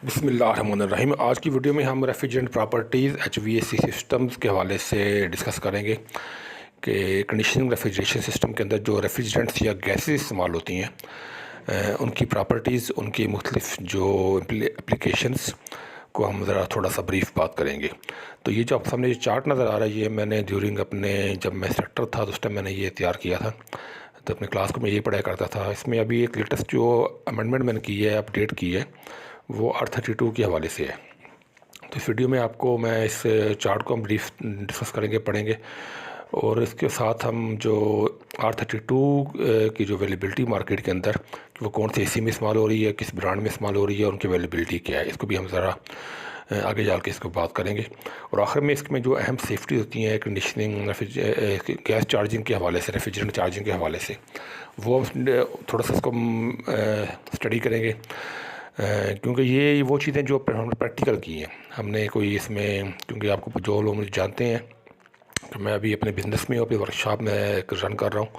बिस्मिल्लाहिर्रहमानिर्रहीम। आज की वीडियो में हम रेफ्रिजरेंट प्रॉपर्टीज़ HVAC सिस्टम्स के हवाले से डिस्कस करेंगे कि कंडीशनिंग रेफ्रिजरेशन सिस्टम के अंदर जो रेफ्रिजरेंट्स या गैसेस इस्तेमाल होती हैं उनकी प्रॉपर्टीज़, उनकी मुख्तलिफ जो एप्लीकेशंस को हम ज़रा थोड़ा सा ब्रीफ बात करेंगे। तो ये जो आप सामने ये चार्ट नज़र आ रहा है, ये मैंने ड्यूरिंग अपने जब मैं इंस्ट्रक्टर था तो उस टाइम मैंने ये तैयार किया था। तो अपने क्लास को मैं ये पढ़ाया करता था। इसमें अभी एक लेटेस्ट जो अमेंडमेंट मैंने की है, अपडेट की है, वो R32 के हवाले से है। तो इस वीडियो में आपको मैं इस चार्ट को हम ब्रीफ डिस्कस करेंगे, पढ़ेंगे, और इसके साथ हम जो R32 की जो अवेलेबिलिटी मार्केट के अंदर कि वो कौन सी एसी में इस्तेमाल हो रही है, किस ब्रांड में इस्तेमाल हो रही है और उनकी अवेलेबिलिटी क्या है, इसको भी हम ज़रा आगे जाल के इसको बात करेंगे। और आखिर में इसमें जो अहम सेफ्टी होती हैं कंडीशनिंग गैस चार्जिंग के हवाले से, रेफ्रिजरेंट चार्जिंग के हवाले से, वो हम थोड़ा सा इसको स्टडी करेंगे, क्योंकि ये वो चीज़ें जो हमने प्रैक्टिकल की हैं। हमने कोई इसमें, क्योंकि आपको जो लोग मुझे जानते हैं कि मैं अभी अपने बिज़नेस में अपनी वर्कशॉप में रन कर रहा हूँ,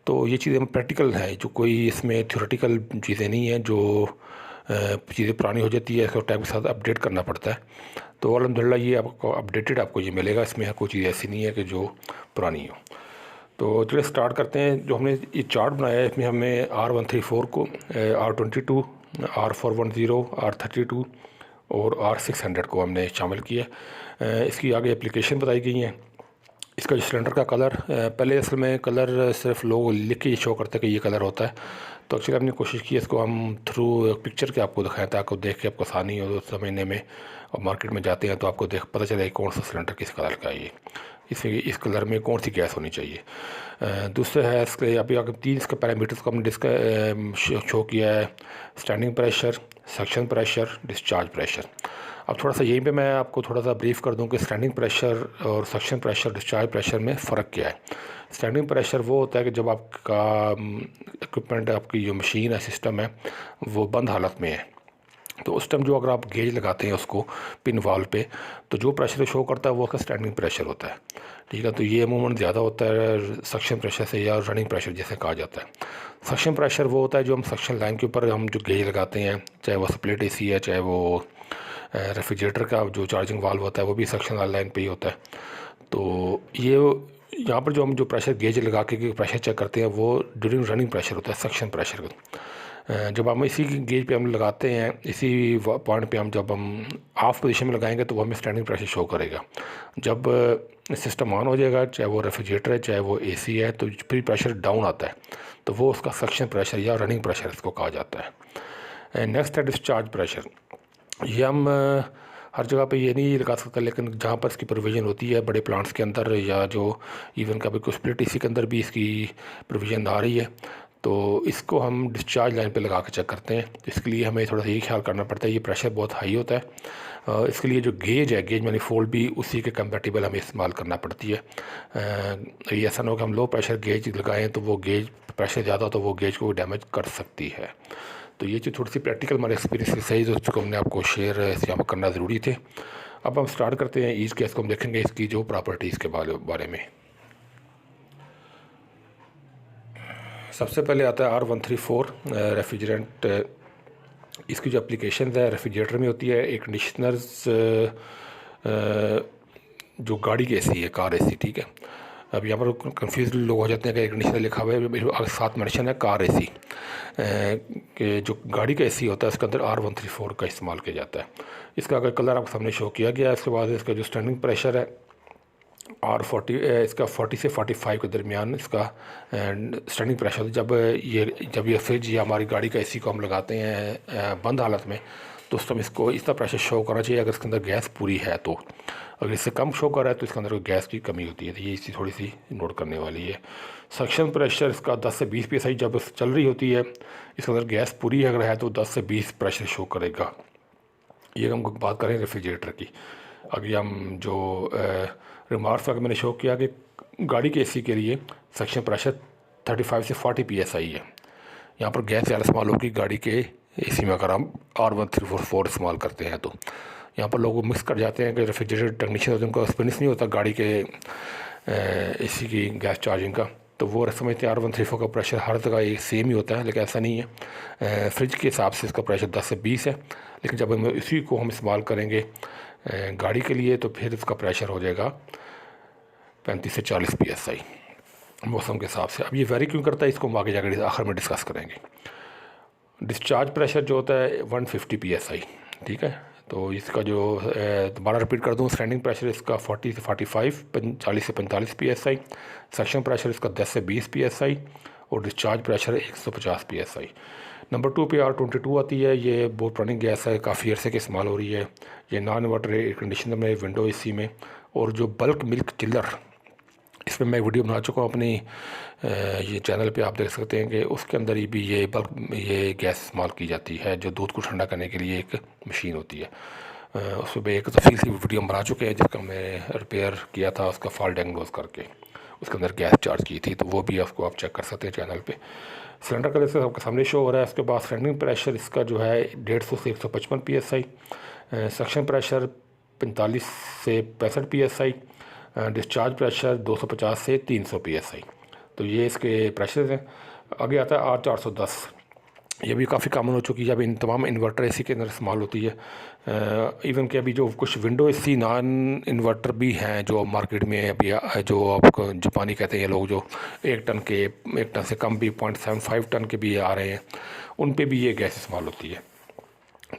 तो ये चीज़ें प्रैक्टिकल हैं, जो कोई इसमें थ्योरेटिकल चीज़ें नहीं हैं जो चीज़ें पुरानी हो जाती है, इसको टाइम के साथ अपडेट करना पड़ता है। तो अल्हम्दुलिल्लाह ये आपको अपडेटेड आपको ये मिलेगा, इसमें कोई चीज़ ऐसी नहीं है कि जो पुरानी हो। तो चलिए स्टार्ट करते हैं। जो हमने ये चार्ट बनाया है, इसमें हमने R134 को, R22, R410, R32 और R600 को हमने शामिल किया। इसकी आगे एप्लीकेशन बताई गई हैं। इसका जो सिलेंडर का कलर, पहले असल में कलर सिर्फ लोग लिख के शो करते हैं कि ये कलर होता है, तो एक्चुअली हमने कोशिश की इसको हम थ्रू पिक्चर के आपको दिखाएं ताकि देख के आपको आसानी हो समझने में, और मार्केट में जाते हैं तो आपको देख पता चले कौन सा सिलेंडर किस कलर का है, ये इस कलर में कौन सी गैस होनी चाहिए। दूसरा है इसके अभी अगर तीन इसके पैरामीटर्स को हमने शो किया है: standing pressure, suction pressure, discharge pressure. अब थोड़ा सा यहीं पे मैं आपको थोड़ा सा ब्रीफ कर दूं कि स्टैंडिंग प्रेशर और सक्शन प्रेशर, डिस्चार्ज प्रेशर में फ़र्क क्या है। स्टैंडिंग प्रेशर वो होता है कि जब आपका इक्विपमेंट, आपकी जो मशीन है, सिस्टम है, वो बंद हालत में है, तो उस टाइम जो अगर आप गेज लगाते हैं उसको पिन वाल पे, तो जो प्रेशर शो करता है वो उसका स्टैंडिंग प्रेशर होता है। ठीक है, तो ये अमूमन ज़्यादा होता है सक्शन प्रेशर से, या रनिंग प्रेशर जैसे कहा जाता है। सक्शन प्रेशर वो होता है जो हम सक्शन लाइन के ऊपर हम जो गेज लगाते हैं, चाहे वो स्प्लिट एसी है, चाहे वो रेफ्रिजरेटर का जो चार्जिंग वाल्व होता है वो भी सक्शन लाइन पे ही होता है। तो ये यहाँ पर जो हम जो प्रेशर गेज लगा के प्रेशर चेक करते हैं वो ड्यूरिंग रनिंग प्रेशर होता है, सक्शन प्रेशर। जब हम इसी गेज पे हम लगाते हैं, इसी पॉइंट पे हम जब हम ऑफ पोजीशन में लगाएंगे तो वो हमें स्टैंडिंग प्रेशर शो करेगा। जब सिस्टम ऑन हो जाएगा, चाहे वो रेफ्रिजरेटर है चाहे वो एसी है, तो फिर प्रेशर डाउन आता है, तो वो उसका सक्शन प्रेशर या रनिंग प्रेशर इसको कहा जाता है। नेक्स्ट है डिस्चार्ज प्रेशर। ये हम हर जगह पे ये नहीं लगा सकते, लेकिन जहाँ पर इसकी प्रोविज़न होती है बड़े प्लांट्स के अंदर, या जो इवन कभी कुछ स्प्लिट एसी के अंदर भी इसकी प्रोविज़न आ रही है, तो इसको हम डिस्चार्ज लाइन पे लगा के चेक करते हैं। तो इसके लिए हमें थोड़ा सा ये ख्याल करना पड़ता है, ये प्रेशर बहुत हाई होता है। इसके लिए जो गेज है, गेज मैनीफोल्ड भी उसी के कंपैटिबल हमें इस्तेमाल करना पड़ती है। ये ऐसा ना हो कि हम लो प्रेशर गेज लगाएं तो वो गेज प्रेशर ज़्यादा हो तो वो गेज को डैमेज कर सकती है। तो ये चीज़ थोड़ी सी प्रैक्टिकल हमारे एक्सपीरियंस से सही, जो उसको हमने आपको शेयर यहाँ पर करना ज़रूरी थे। अब हम स्टार्ट करते हैं ईच केस को, हम देखेंगे इसकी जो प्रॉपर्टीज़ के बारे में। सबसे पहले आता है R134 रेफ्रिजरेंट। इसकी जो एप्लीकेशन है रेफ्रिजरेटर में होती है। एयर कंडीशनर्स जो गाड़ी की एसी है, कार एसी, ठीक है। अब यहाँ पर कंफ्यूज लोग हो जाते हैं कि एयर कंडीशनर लिखा हुआ है, साथ मेंशन है कार एसी, कि जो गाड़ी का एसी होता है उसके अंदर R134 का इस्तेमाल किया जाता है। इसका अगर कलर आपके सामने शो किया गया है। इसके बाद इसका जो स्टैंडिंग प्रेशर है R40, इसका 40 से 45 के दरमियान इसका स्टैंडिंग प्रेशर। जब ये फ्रिज या हमारी गाड़ी का एसी को हम लगाते हैं बंद हालत में, तो उस टाइम इसको इतना प्रेशर शो करना चाहिए अगर इसके अंदर गैस पूरी है। तो अगर इससे कम शो कर रहा है तो इसके अंदर गैस की कमी होती है। तो ये चीज़ थोड़ी सी नोट करने वाली है। सक्शन प्रेशर इसका 10 से 20 PSI जब चल रही होती है, इसके अंदर गैस पूरी अगर है तो 10 से 20 प्रेशर शो करेगा। ये हम बात करें रेफ्रिजरेटर की। अगर हम जो रिमार्क्स अगर मैंने शो किया कि गाड़ी के एसी के लिए सक्शन प्रेशर 35 से 40 PSI है। यहाँ पर गैस ज़्यादा इस्तेमाल होगी गाड़ी के एसी में अगर हम R134 इस्तेमाल करते हैं। तो यहाँ पर लोग मिक्स कर जाते हैं कि रेफ्रिजरेटर टेक्नीशियन उनको एक्सपीरियंस नहीं होता गाड़ी के एसी की गैस चार्जिंग का, तो वो समझते हैं R134 का प्रेशर हर जगह एक सेम ही होता है, लेकिन ऐसा नहीं है। फ्रिज के हिसाब से इसका प्रेशर 10 से 20 है, लेकिन जब हम इसी को हम इस्तेमाल करेंगे गाड़ी के लिए तो फिर इसका प्रेशर हो जाएगा 35 से 40 PSI मौसम के हिसाब से। अब ये वेरी क्यों करता है, इसको हम आगे जाकर आखिर में डिस्कस करेंगे। डिस्चार्ज प्रेशर जो होता है 150 PSI, ठीक है। तो इसका जो दोबारा रिपीट कर दूँ, स्टैंडिंग प्रेशर इसका 40 से 45 40 से 45 PSI, सक्शन प्रेशर इसका 10 से 20 PSI और डिस्चार्ज प्रेशर 150 PSI। नंबर 2 पे R22 आती है। ये बहुत पुरानी गैस है, काफ़ी अर्से के इस्तेमाल हो रही है। ये नॉन इन्वर्टर एयर कंडीशनर में, विंडो AC में, और जो बल्क मिल्क चिल्लर, इस पर मैं वीडियो बना चुका हूँ अपनी ये चैनल पे, आप देख सकते हैं कि उसके अंदर ही भी ये बल्क ये गैस इस्तेमाल की जाती है, जो दूध को ठंडा करने के लिए एक मशीन होती है। उस पर एक तफसील सी वीडियो बना चुके हैं, जिसका मैं रिपेयर किया था, उसका फॉल्ट डायग्नोज करके उसके अंदर गैस चार्ज की थी, तो वो भी उसको आप चेक कर सकते हैं चैनल पे। सिलेंडर कलर से आपके सामने शो हो रहा है। उसके बाद स्टैंडिंग प्रेशर इसका जो है 150 से 155 PSI, सक्शन प्रेशर 45 से 65 PSI, डिस्चार्ज प्रेशर 250 से 300 PSI। तो ये इसके प्रेशर हैं। आगे आता है R410। ये भी काफ़ी कॉमन हो चुकी है, अब इन तमाम इन्वर्टर AC के अंदर इस्तेमाल होती है। इवन कि अभी जो कुछ विंडो AC नॉन इन्वर्टर भी हैं जो मार्केट में अभी जो आपको जापानी कहते हैं लोग, जो 1 टन के, 1 टन से कम भी 0.75 टन के भी आ रहे हैं, उन पे भी ये गैस इस्तेमाल होती है।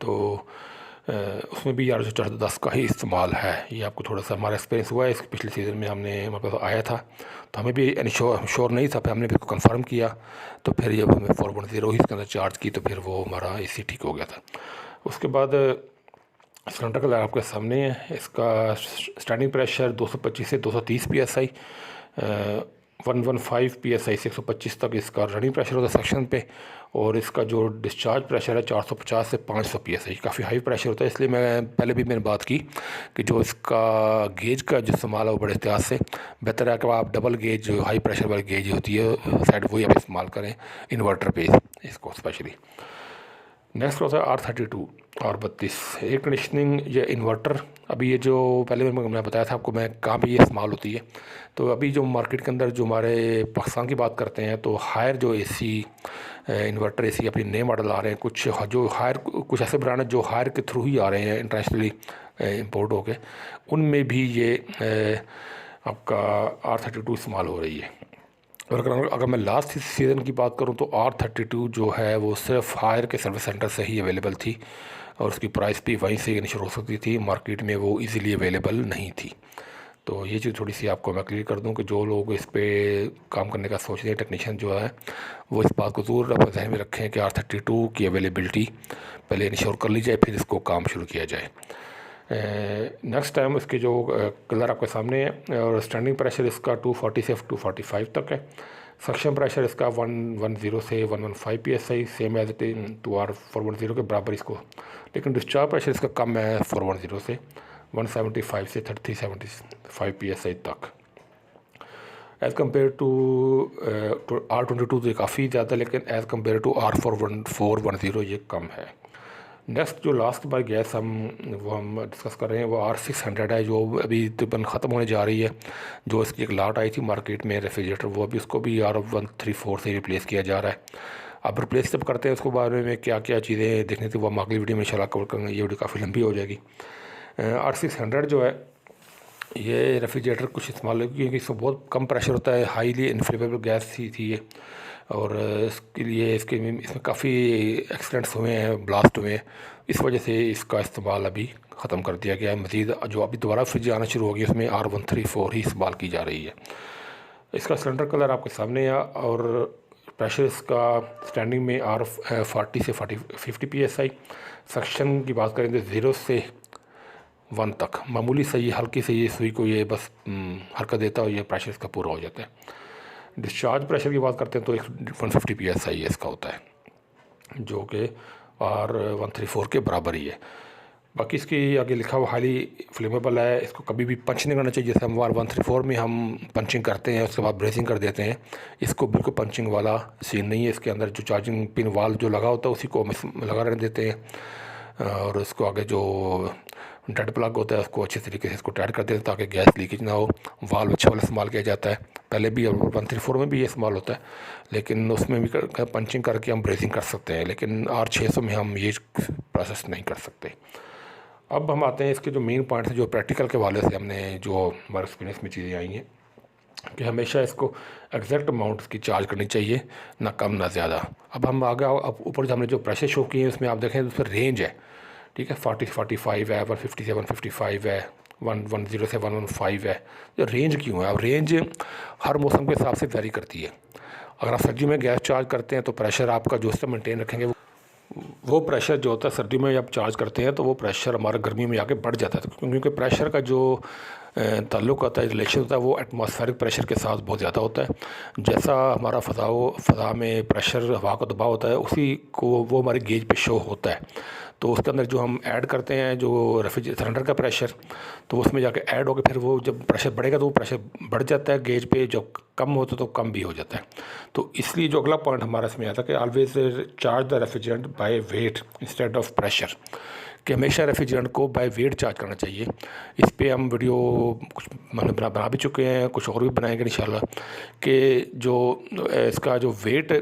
तो उसमें भी R410 का ही इस्तेमाल है। ये आपको थोड़ा सा हमारा एक्सपीरियंस हुआ है, इसके पिछले सीज़न में हमारे पास आया था, तो हमें भी श्योर नहीं था, फिर हमने भी इसको कंफर्म किया, तो फिर जब हमें 410 ही इसके अंदर चार्ज की तो फिर वो हमारा AC ठीक हो गया था। उसके बाद सिलेंडर कलर आपके सामने है। इसका स्टैंडिंग प्रेशर 225 से 230 PSI, 115 PSI से 125 तक इसका रनिंग प्रेशर होता है सेक्शन पे, और इसका जो डिस्चार्ज प्रेशर है 450 से 500 PSI, काफ़ी हाई प्रेशर होता है। इसलिए मैं पहले भी मैंने बात की कि जो इसका गेज का जो इस्तेमाल है वो बड़े एहतियात से बेहतर है कि आप डबल गेज, जो हाई प्रेशर वाली गेज होती है साइड, वही आप इस्तेमाल करें इन्वर्टर पे इसको स्पेशली। नेक्स्ट होता है R32 R32 एयर कंडीशनिंग या इन्वर्टर। अभी ये जो पहले मैं बताया था आपको, मैं कहाँ पे ये इस्तेमाल होती है। तो अभी जो मार्केट के अंदर जो हमारे पाकिस्तान की बात करते हैं, तो हायर जो AC इन्वर्टर AC अपने नए मॉडल आ रहे हैं, कुछ जो हायर, कुछ ऐसे ब्रांड जो हायर के थ्रू ही आ रहे हैं इंटरनेशनली इम्पोर्ट होके, उनमें भी ये आपका R32 इस्तेमाल हो रही है। और अगर मैं लास्ट सीज़न की बात करूं तो R32 जो है वो सिर्फ हायर के सर्विस सेंटर से ही अवेलेबल थी, और उसकी प्राइस भी वहीं से इंश्योर हो सकती थी, मार्केट में वो इजीली अवेलेबल नहीं थी। तो ये चीज़ थोड़ी सी आपको मैं क्लियर कर दूं कि जो लोग इस पे काम करने का सोच रहे हैं, टेक्नीशियन जो है, वो इस बात को ज़रूर अपने ध्यान में रखें कि R32 की अवेलेबिलिटी पहले इंश्योर कर ली जाए, फिर इसको काम शुरू किया जाए। नेक्स्ट टाइम इसके जो कलर आपके सामने है, और स्टैंडिंग प्रेशर इसका 240 से 245 तक है। सक्शन प्रेशर इसका 110 से 115 PSI, same as it in 2R410 के बराबर इसको, लेकिन डिस्चार्ज प्रेशर इसका कम है 410 से 175 से 375 PSI तक। एज़ कम्पेयर टू R22 तो काफ़ी ज़्यादा, लेकिन एज़ कम्पेयर टू R410 ये कम है। नेक्स्ट जो लास्ट बार गैस हम डिस्कस कर रहे हैं वो R600 है, जो अभी तकरीबन ख़त्म होने जा रही है। जो इसकी एक लाट आई थी मार्केट में रेफ्रिजरेटर, वो अभी उसको भी R134 से रिप्लेस किया जा रहा है। अब रिप्लेस जब करते हैं उसको बारे में क्या क्या चीज़ें देखनी थी, वो हम अगली वीडियो में इंशाल्लाह कवर करेंगे। ये वीडियो काफ़ी लंबी हो जाएगी। R600 जो है ये रेफ्रिजरेटर कुछ इस्तेमाल, क्योंकि इसमें बहुत कम प्रेशर होता है, हाईली इनफ्लेमेबल गैस थी ये, और इसके लिए इसमें काफ़ी एक्सीडेंट्स हुए हैं, ब्लास्ट हुए हैं, इस वजह से इसका इस्तेमाल अभी ख़त्म कर दिया गया है। मज़ीद जो अभी दोबारा फ्रिज आना शुरू हो गई, उसमें R134 ही इस्तेमाल की जा रही है। इसका सिलेंडर कलर आपके सामने है, और प्रेशर इसका स्टैंडिंग में R40 से 50 PSI। सक्शन की बात करें तो 0 से 1 तक मामूली सही, हल्की से ये सुई को ये बस हरकत देता है, ये प्रेशर इसका पूरा हो जाता है। डिस्चार्ज प्रेशर की बात करते हैं तो 150 PSI इसका होता है, जो कि R134 के बराबर ही है। बाकी इसकी आगे लिखा हुआ हाईली फ्लेमेबल है, इसको कभी भी पंच नहीं करना चाहिए। जैसे हम R134 में हम पंचिंग करते हैं, उसके बाद ब्रेसिंग कर देते हैं, इसको बिल्कुल पंचिंग वाला सीन नहीं है। इसके अंदर जो चार्जिंग पिन वाल जो लगा होता है उसी को हम लगा रहने देते हैं, और इसको आगे जो डेड प्लग होता है उसको अच्छे तरीके से इसको टाइट कर देते हैं ताकि गैस लीकेज ना हो। वाल्व अच्छा वाला इस्तेमाल किया जाता है, पहले भी 134 में भी ये इस्तेमाल होता है, लेकिन उसमें भी पंचिंग करके हम ब्रेजिंग कर सकते हैं, लेकिन R600 में हम ये प्रोसेस नहीं कर सकते। अब हम आते हैं इसके जो मेन पॉइंट्स हैं, जो प्रैक्टिकल के वाले से हमने जो हमारे एक्सपीरियंस में चीज़ें आई हैं कि हमेशा इसको एग्जैक्ट अमाउंट की चार्ज करनी चाहिए, ना कम ना ज़्यादा। अब हम आगे अब ऊपर जो हमने जो प्रेशर शो किए हैं उसमें आप देखें उसमें रेंज है, ठीक है, 40 से 45 है, 150 से 155 है, 110 से 115 है। तो रेंज क्यों है? अब रेंज हर मौसम के हिसाब से वेरी करती है। अगर आप सर्दियों में गैस चार्ज करते हैं तो प्रेशर आपका जो उससे मेंटेन रखेंगे, वो प्रेशर जो होता है सर्दियों में जब चार्ज करते हैं तो वो प्रेशर हमारा गर्मी में जाके बढ़ जाता है, क्योंकि प्रेशर का जो ताल्लुक़ होता है, रिलेशन होता है, वो एटमॉस्फेरिक प्रेशर के साथ बहुत ज़्यादा होता है। जैसा हमारा फ़ज़ा में प्रेशर, हवा का दबाव होता है, उसी को वो हमारे गेज पे शो होता है। तो उसके अंदर जो हम ऐड करते हैं जो सिलेंडर का प्रेशर, तो उसमें जाके ऐड होकर फिर वो जब प्रेशर बढ़ेगा तो वो प्रेशर बढ़ जाता है गेज पे, जब कम होता है तो कम भी हो जाता है। तो इसलिए जो अगला पॉइंट हमारा इसमें आता है कि always charge the refrigerant by weight instead of pressure, कि हमेशा रेफ्रिजरेंट को बाय वेट चार्ज करना चाहिए। इस पे हम वीडियो कुछ मैंने बना भी चुके हैं, कुछ और भी बनाएंगे इंशाल्लाह, कि जो इसका जो वेट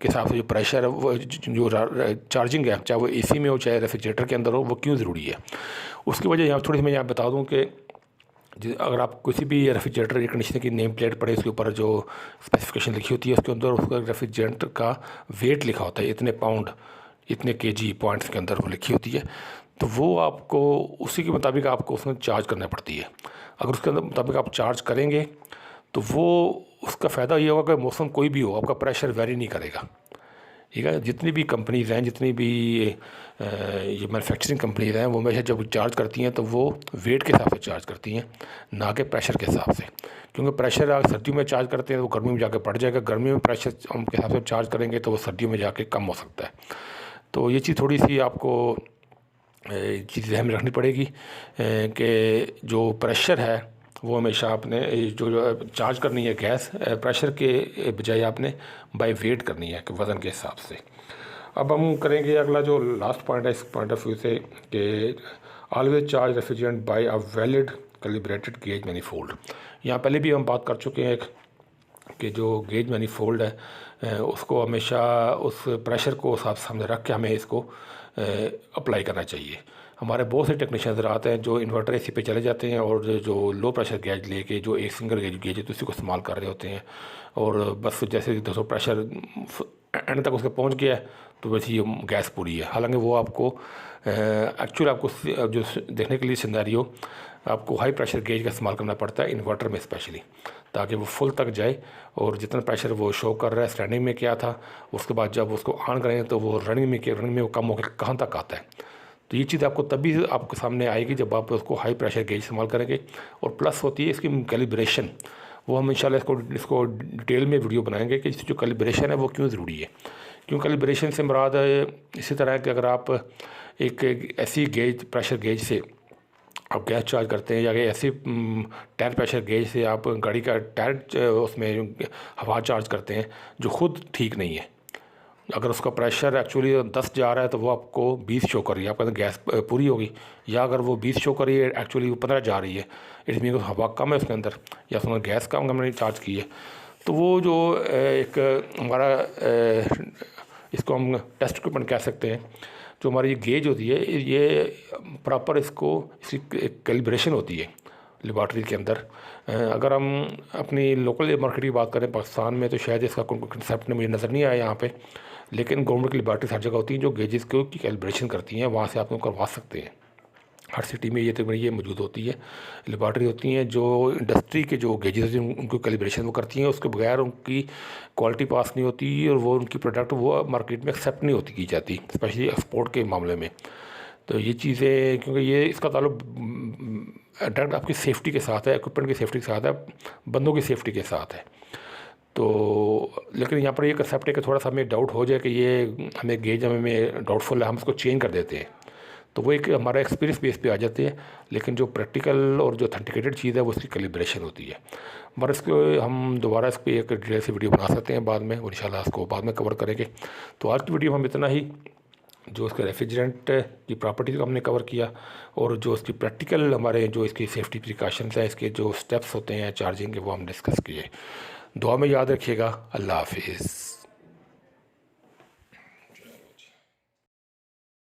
के हिसाब से जो प्रेशर है, वो जो चार्जिंग है, चाहे वो एसी में हो चाहे रेफ्रिजरेटर के अंदर हो, वो क्यों ज़रूरी है। उसकी वजह यहाँ थोड़ी सी मैं यहाँ बता दूँ कि अगर आप किसी भी रेफ्रिजरेटर या कंडीशनर की नेम प्लेट पढ़े, उसके ऊपर जो स्पेसिफिकेशन लिखी होती है उसके अंदर उसका रेफ्रिजरेटर का वेट लिखा होता है, इतने पाउंड, इतने केजी पॉइंट्स के अंदर वो लिखी होती है। तो वो आपको उसी के मुताबिक आपको उसमें चार्ज करना पड़ती है। अगर उसके अंदर मुताबिक आप चार्ज करेंगे तो वो उसका फ़ायदा ये होगा कि मौसम कोई भी हो आपका प्रेशर वेरी नहीं करेगा, ठीक है। जितनी भी कंपनीज़ हैं, जितनी भी ये मैन्युफैक्चरिंग कंपनीज़ हैं, वो हमेशा जब चार्ज करती हैं तो वो वेट के हिसाब से चार्ज करती हैं, ना कि प्रेशर के हिसाब से। क्योंकि प्रेशर अगर सर्दियों में चार्ज करते हैं तो गर्मी में जाके बढ़ जाएगा, गर्मी में प्रेशर हम के हिसाब से चार्ज करेंगे तो वो सर्दियों में जाके कम हो सकता है। तो ये चीज़ थोड़ी सी आपको चीज़ ध्यान में रखनी पड़ेगी कि जो प्रेशर है वो हमेशा आपने जो चार्ज करनी है गैस प्रेशर के बजाय आपने बाय वेट करनी है कि वज़न के हिसाब से। अब हम करेंगे अगला जो लास्ट पॉइंट है इस पॉइंट ऑफ व्यू से, कि always charge refrigerant by a valid calibrated gauge manifold. यहाँ पहले भी हम बात कर चुके हैं कि जो गेज मैनीफोल्ड है उसको हमेशा उस प्रेशर को सामने रख के हमें इसको अप्लाई करना चाहिए। हमारे बहुत से टेक्नीशियन नज़र आते हैं जो इन्वर्टर एसी पे चले जाते हैं और जो लो प्रेशर गेज लेके जो एक सिंगल गेज है तो उसी को इस्तेमाल कर रहे होते हैं, और बस जैसे 200 प्रेशर एंड तक उसके पहुंच गया तो वैसे ये गैस पूरी है। हालांकि वो आपको एक्चुअल आपको जो देखने के लिए सिनेरियो आपको हाई प्रेशर गेज का इस्तेमाल करना पड़ता है इन्वर्टर में स्पेशली, ताकि वो फुल तक जाए और जितना प्रेशर वो शो कर रहा है स्टैंडिंग में क्या था, उसके बाद जब उसको ऑन करेंगे तो वो रनिंग में वो कम होकर कहाँ तक आता है। तो ये चीज़ आपको तभी आपके सामने आएगी जब आप उसको हाई प्रेशर गेज इस्तेमाल करेंगे। और प्लस होती है इसकी कैलिब्रेशन, वो हम इंशाल्लाह इसको डिटेल में वीडियो बनाएंगे कि इसकी जो कैलिब्रेशन है वो क्यों ज़रूरी है। क्यों कैलिब्रेशन से मुराद इसी तरह है कि अगर आप एक ऐसी गेज प्रेशर गेज से आप गैस चार्ज करते हैं या ऐसे टायर प्रेशर गेज से आप गाड़ी का टायर उसमें हवा चार्ज करते हैं जो ख़ुद ठीक नहीं है, अगर उसका प्रेशर एक्चुअली 10 जा रहा है तो वो आपको 20 शो कर रही है, आपका गैस पूरी होगी। या अगर वो 20 शो कर रही है एक्चुअली वो 15 जा रही है, इट मीन हवा कम है उसके अंदर या उसमें गैस कम हमने चार्ज की है, तो वो जो एक हमारा इसको हम टेस्ट इक्विपमेंट कह सकते हैं, जो हमारी ये गेज होती है ये प्रॉपर इसकी कैलिब्रेशन होती है लेबॉर्ट्री के अंदर। अगर हम अपनी लोकल मार्केट की बात करें पाकिस्तान में तो शायद इसका कोई कंसेप्ट मुझे नज़र नहीं आया यहाँ पे, लेकिन गवर्नमेंट की लेबॉर्ट्रीज हर जगह होती हैं जो गेजेस को की कैलिब्रेशन करती हैं, वहाँ से आप लोग करवा सकते हैं। हर सिटी में ये तकरीबन ये मौजूद होती है, लेबॉर्ट्री होती हैं जो इंडस्ट्री के जो गेजेस हैं उनको कैलिब्रेशन वो करती हैं, उसके बगैर उनकी क्वालिटी पास नहीं होती और वो उनकी प्रोडक्ट वो मार्केट में एक्सेप्ट नहीं होती की जाती, स्पेशली एक्सपोर्ट के मामले में। तो ये चीज़ें क्योंकि ये इसका ताल्लुक डायरेक्ट आपकी सेफ्टी के साथ है, इक्विपमेंट की सेफ्टी के साथ है, बंदों की सेफ्टी के साथ है। तो लेकिन यहाँ पर ये कंसेप्ट है कि थोड़ा सा हमें डाउट हो जाए कि ये हमें गेज हमें डाउटफुल है, हम इसको चेंज कर देते हैं, तो वो एक हमारा एक्सपीरियंस बेस पे आ जाती है। लेकिन जो प्रैक्टिकल और जो ऑथेंटिकेटेड चीज़ है वो इसकी कैलिब्रेशन होती है। मगर इसको हम दोबारा इस पर एक डिटेल से वीडियो बना सकते हैं बाद में, और इंशाल्लाह इसको बाद में कवर करेंगे। तो आज की वीडियो हम इतना ही जो उसके रेफ्रिजरेंट की प्रॉपर्टीज़ को हमने कवर किया, और जो उसकी प्रैक्टिकल हमारे जो इसकी सेफ्टी प्रिकॉशंस हैं, इसके जो स्टेप्स होते हैं चार्जिंग के, वो हम डिस्कस किए। दुआ में याद रखिएगा। अल्लाह हाफिज़।